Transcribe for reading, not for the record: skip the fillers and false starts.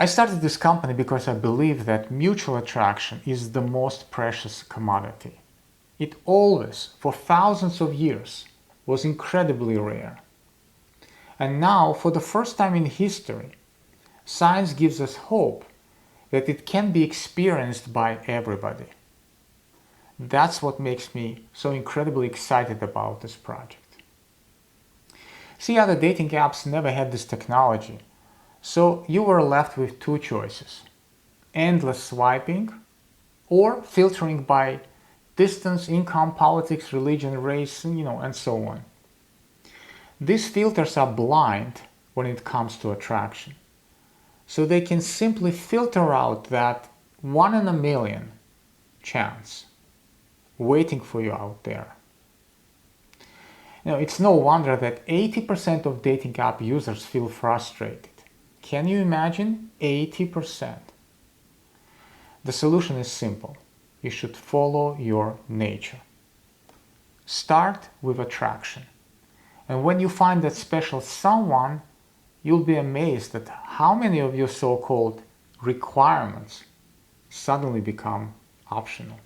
I started this company because I believe that mutual attraction is the most precious commodity. It always, for thousands of years, was incredibly rare. And now, for the first time in history, science gives us hope that it can be experienced by everybody. That's what makes me so incredibly excited about this project. See, other dating apps never had this technology, so you were left with two choices: endless swiping or filtering by distance, income, politics, religion, race, and so on. These filters are blind when it comes to attraction, so they can simply filter out that 1 in a million chance waiting for you out there. It's no wonder that 80% of dating app users feel frustrated. Can you imagine? 80%. The solution is simple. You should follow your nature. Start with attraction. And when you find that special someone, you'll be amazed at how many of your so-called requirements suddenly become optional.